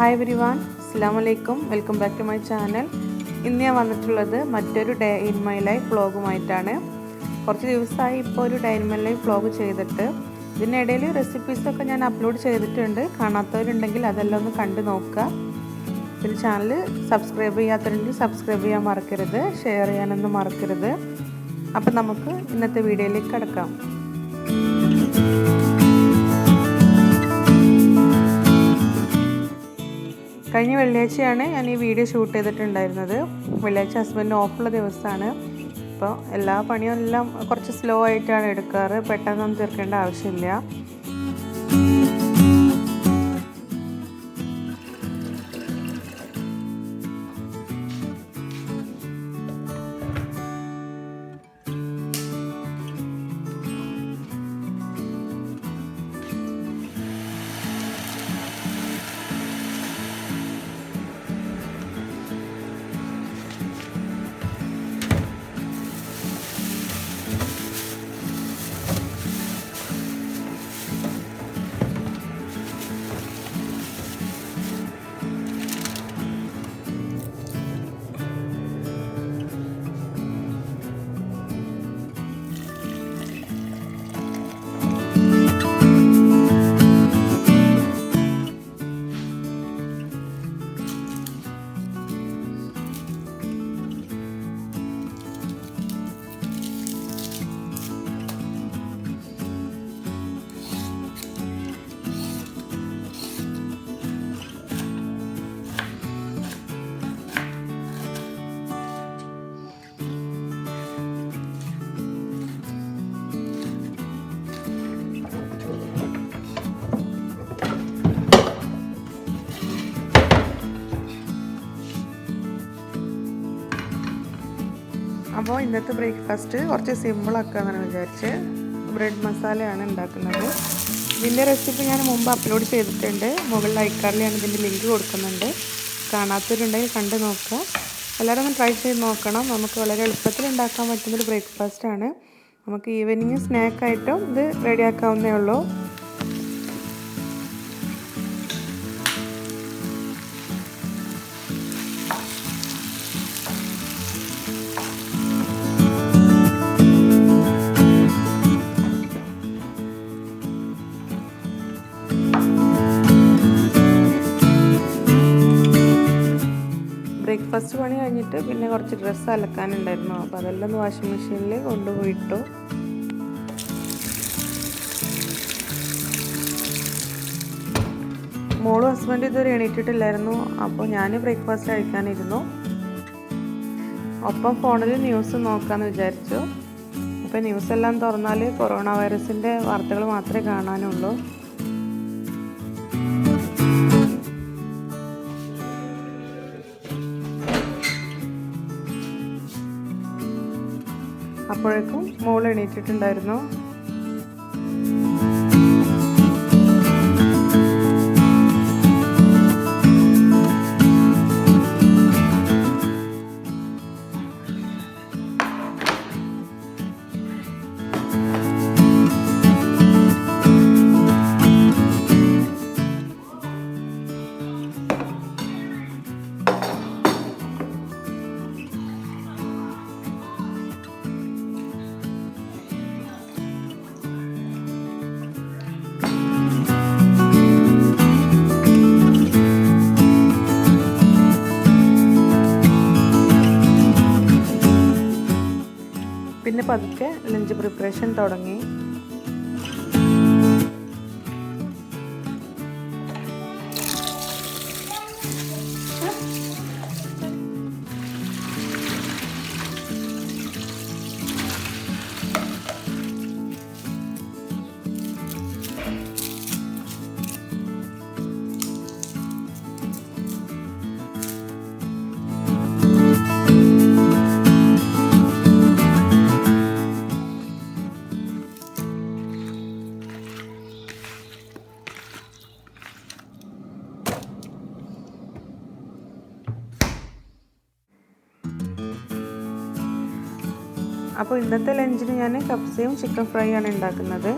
Hi everyone, Assalamu alaikum. Welcome back to my channel. ഇന്ന് ഞാൻ വന്നിട്ടുള്ളത് മറ്റൊരു ഡേ ഇൻ മൈ ലൈഫ് വ്ളോഗുമായിട്ടാണ്. കുറച്ച് ദിവസമായി ഇപ്പോൾ ഒരു day in my life vlog ചെയ്തിട്ട് ഇതിനിടയിൽ റെസിപ്പീസൊക്കെ ഞാൻ അപ്ലോഡ് ചെയ്തിട്ടുണ്ട്. കാണാത്തവരുണ്ടെങ്കിൽ അതെല്ലാം ഒന്ന് കണ്ടു നോക്കുക. പിന്നെ ചാനൽ സബ്സ്ക്രൈബ് ചെയ്യാത്തവരുണ്ടെങ്കിൽ സബ്സ്ക്രൈബ് ചെയ്യാൻ മറക്കരുത്, ഷെയർ ചെയ്യാനൊന്നും മറക്കരുത്. അപ്പം നമുക്ക് ഇന്നത്തെ വീഡിയോയിലേക്ക് കടക്കാം. കഴിഞ്ഞ വെള്ളിയാഴ്ചയാണ് ഞാൻ ഈ വീഡിയോ ഷൂട്ട് ചെയ്തിട്ടുണ്ടായിരുന്നത്. വെള്ളിയാഴ്ച ഹസ്ബൻഡ് ഓഫുള്ള ദിവസമാണ്. അപ്പോൾ എല്ലാ പണിയും എല്ലാം കുറച്ച് സ്ലോ ആയിട്ടാണ് എടുക്കാറ്. പെട്ടെന്നൊന്നും തീർക്കേണ്ട ആവശ്യമില്ല. അപ്പോൾ ഇന്നത്തെ ബ്രേക്ക്ഫാസ്റ്റ് കുറച്ച് സിമ്പിളാക്കാമെന്നാണ് വിചാരിച്ച് ബ്രെഡ് മസാലയാണ് ഉണ്ടാക്കുന്നത്. ഇതിൻ്റെ റെസിപ്പി ഞാൻ മുമ്പ് അപ്ലോഡ് ചെയ്തിട്ടുണ്ട്. മുകളിൽ ഐക്കാർഡിൽ ഞാൻ ഇതിൻ്റെ ലിങ്ക് കൊടുക്കുന്നുണ്ട്. കാണാത്തവരുണ്ടെങ്കിൽ കണ്ടു നോക്കുക. എല്ലാവരും ഒന്ന് ട്രൈ ചെയ്ത് നോക്കണം. നമുക്ക് വളരെ എളുപ്പത്തിൽ ഉണ്ടാക്കാൻ പറ്റുന്നൊരു ബ്രേക്ക്ഫാസ്റ്റാണ്. നമുക്ക് ഈവനിങ് സ്നാക്കായിട്ടും ഇത് റെഡിയാക്കാവുന്നേ ഉള്ളൂ. ബ്രേക്ക്ഫാസ്റ്റ് പണി കഴിഞ്ഞിട്ട് പിന്നെ കുറച്ച് ഡ്രസ്സ് അലക്കാനുണ്ടായിരുന്നു. അപ്പോൾ അതെല്ലാം ഒന്ന് വാഷിംഗ് മെഷീനിൽ കൊണ്ടുപോയിട്ടു. മോളും ഹസ്ബൻഡ് ഇതുവരെ എണീറ്റിട്ടില്ലായിരുന്നു. അപ്പോൾ ഞാൻ ബ്രേക്ക്ഫാസ്റ്റ് കഴിക്കാനിരുന്നു. ഒപ്പം ഫോണിൽ ന്യൂസ് നോക്കാമെന്ന് വിചാരിച്ചു. അപ്പോൾ ന്യൂസെല്ലാം തുറന്നാൽ കൊറോണ വൈറസിൻ്റെ വാർത്തകൾ മാത്രമേ കാണാനുള്ളൂ. അപ്പോഴേക്കും മോൾ എണീറ്റിട്ടുണ്ടായിരുന്നു. പിന്നെ പതുക്കെ ലഞ്ച് പ്രിപ്പറേഷൻ തുടങ്ങി. അപ്പോൾ ഇന്നത്തെ ലഞ്ചിന് ഞാൻ കപ്സയും ചിക്കൻ ഫ്രൈ ആണ് ഉണ്ടാക്കുന്നത്.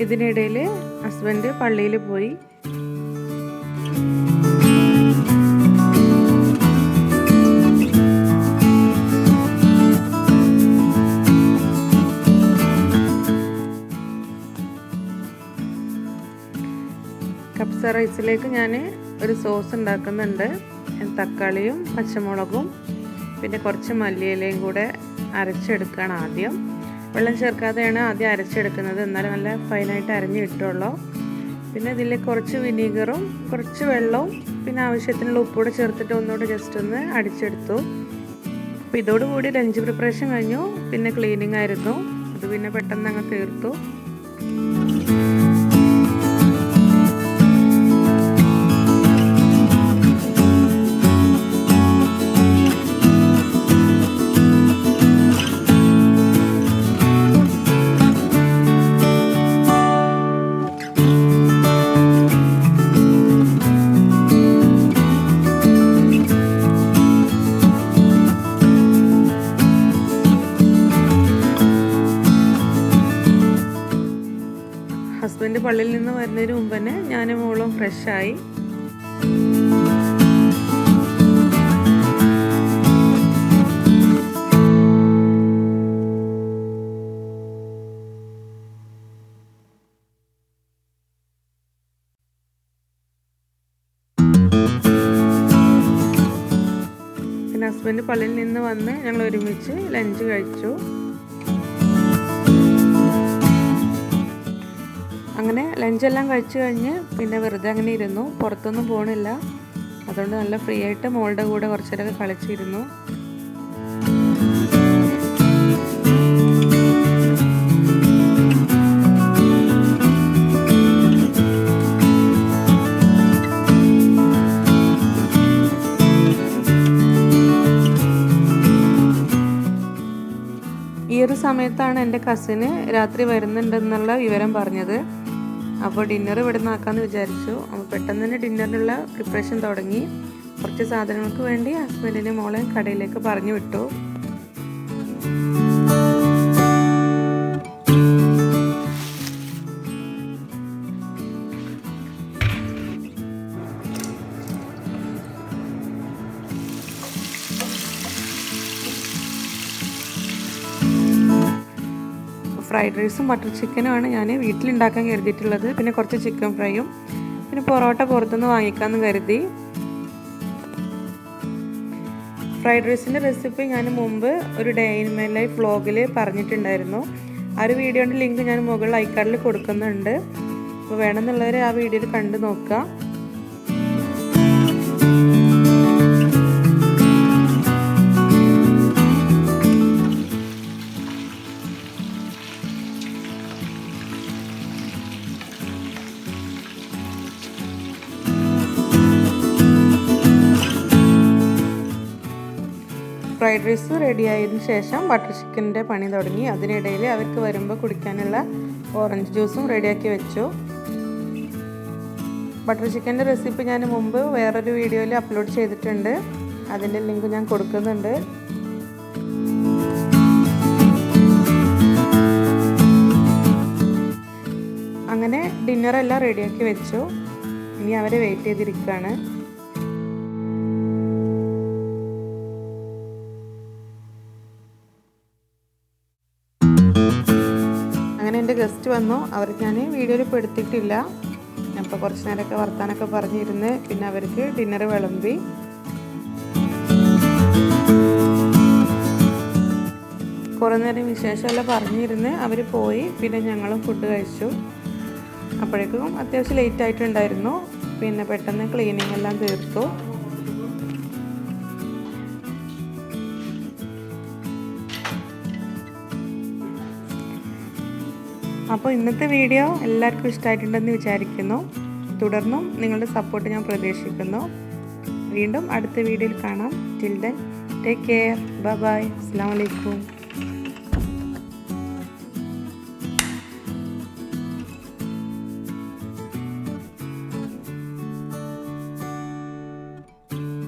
ഇതിനിടയിൽ ഹസ്ബൻഡ് പള്ളിയിൽ പോയി. കപ്സ റൈസിലേക്ക് ഞാൻ ഒരു സോസ് ഉണ്ടാക്കുന്നുണ്ട്. തക്കാളിയും പച്ചമുളകും പിന്നെ കുറച്ച് മല്ലിയിലയും കൂടെ അരച്ചെടുക്കുകയാണ് ആദ്യം. വെള്ളം ചേർക്കാതെയാണ് ആദ്യം അരച്ചെടുക്കുന്നത്, എന്നാലും നല്ല ഫൈനായിട്ട് അരഞ്ഞ് കിട്ടുള്ളൂ. പിന്നെ ഇതിലേക്ക് കുറച്ച് വിനീഗറും കുറച്ച് വെള്ളവും പിന്നെ ആവശ്യത്തിനുള്ള ഉപ്പൂടെ ചേർത്തിട്ട് ഒന്നുകൂടെ ജസ്റ്റ് ഒന്ന് അടിച്ചെടുത്തു. അപ്പോൾ ഇതോടുകൂടി ലഞ്ച് പ്രിപ്പറേഷൻ കഴിഞ്ഞു. പിന്നെ ക്ലീനിങ് ആയിരുന്നു, അത് പിന്നെ പെട്ടെന്ന് അങ്ങ് തീർത്തു. ഹസ്ബൻഡ് പള്ളിയിൽ നിന്ന് വരുന്നതിന് മുമ്പ് തന്നെ ഞാനും മോളും ഫ്രഷായി. പിന്നെ ഹസ്ബൻഡ് പള്ളിയിൽ നിന്ന് വന്ന് ഞങ്ങൾ ഒരുമിച്ച് ലഞ്ച് കഴിച്ചു. അങ്ങനെ ലഞ്ചെല്ലാം കഴിച്ചു കഴിഞ്ഞ് പിന്നെ വെറുതെ അങ്ങനെ ഇരുന്നു, പുറത്തൊന്നും പോകണില്ല. അതുകൊണ്ട് നല്ല ഫ്രീ ആയിട്ട് മോളുടെ കൂടെ കുറച്ച് നേരമൊക്കെ കളിച്ചിരുന്നു. ഈ ഒരു സമയത്താണ് എൻ്റെ കസിന് രാത്രി വരുന്നുണ്ടെന്നുള്ള വിവരം പറഞ്ഞത്. അപ്പോൾ ഡിന്നർ ഇവിടെ നിന്നാക്കാമെന്ന് വിചാരിച്ചു. അപ്പോൾ പെട്ടെന്ന് തന്നെ ഡിന്നറിനുള്ള പ്രിപ്പറേഷൻ തുടങ്ങി. കുറച്ച് സാധനങ്ങൾക്ക് വേണ്ടി ഹസ്ബൻഡിനെ മോളെ കടയിലേക്ക് പറഞ്ഞു വിട്ടു. ഫ്രൈഡ് റൈസും ബട്ടർ ചിക്കനുമാണ് ഞാൻ വീട്ടിലുണ്ടാക്കാൻ കരുതിയിട്ടുള്ളത്. പിന്നെ കുറച്ച് ചിക്കൻ ഫ്രൈയും പിന്നെ പൊറോട്ട പുറത്തുനിന്ന് വാങ്ങിക്കാമെന്ന് കരുതി. ഫ്രൈഡ് റൈസിൻ്റെ റെസിപ്പി ഞാൻ മുമ്പ് ഒരു ഡേ ഇൻ മൈ ലൈഫ് വ്ളോഗിൽ പറഞ്ഞിട്ടുണ്ടായിരുന്നു. ആ ഒരു വീഡിയോയുടെ ലിങ്ക് ഞാൻ മുകളിൽ ഐക്കാർഡിൽ കൊടുക്കുന്നുണ്ട്. അപ്പോൾ വേണമെന്നുള്ളവർ ആ വീഡിയോയിൽ കണ്ടു നോക്കുക. ഫ്രൈഡ് റൈസ് റെഡി ആയതിനു ശേഷം ബട്ടർ ചിക്കൻ്റെ പണി തുടങ്ങി. അതിനിടയിൽ അവർക്ക് വരുമ്പോൾ കുടിക്കാനുള്ള ഓറഞ്ച് ജ്യൂസും റെഡിയാക്കി വെച്ചു. ബട്ടർ ചിക്കൻ്റെ റെസിപ്പി ഞാൻ മുമ്പ് വേറൊരു വീഡിയോയിൽ അപ്ലോഡ് ചെയ്തിട്ടുണ്ട്, അതിൻ്റെ ലിങ്ക് ഞാൻ കൊടുക്കുന്നുണ്ട്. അങ്ങനെ ഡിന്നറെല്ലാം റെഡിയാക്കി വെച്ചു. ഇനി അവരെ വെയിറ്റ് ചെയ്തിരിക്കുകയാണ്. അങ്ങനെ എൻ്റെ ഗസ്റ്റ് വന്നു. അവർക്ക് ഞാൻ വീഡിയോയിൽ പെടുത്തിയിട്ടില്ല. അപ്പോൾ കുറച്ച് നേരമൊക്കെ വർത്താനൊക്കെ പറഞ്ഞിരുന്ന് പിന്നെ അവർക്ക് ഡിന്നർ വിളമ്പി. കുറേ നേരം വിശേഷമെല്ലാം പറഞ്ഞിരുന്ന് അവർ പോയി. പിന്നെ ഞങ്ങളും ഫുഡ് കഴിച്ചു. അപ്പോഴേക്കും അത്യാവശ്യം ലേറ്റ് ആയിട്ടുണ്ടായിരുന്നു. പിന്നെ പെട്ടെന്ന് ക്ലീനിങ് എല്ലാം തീർത്തു. അപ്പോൾ ഇന്നത്തെ വീഡിയോ എല്ലാവർക്കും ഇഷ്ടമായിട്ടുണ്ടെന്ന് വിചാരിക്കുന്നു. തുടർന്നും നിങ്ങളുടെ സപ്പോർട്ട് ഞാൻ പ്രതീക്ഷിക്കുന്നു. വീണ്ടും അടുത്ത വീഡിയോയിൽ കാണാം. Till then take care. Bye bye. അസ്സലാമു അലൈക്കും.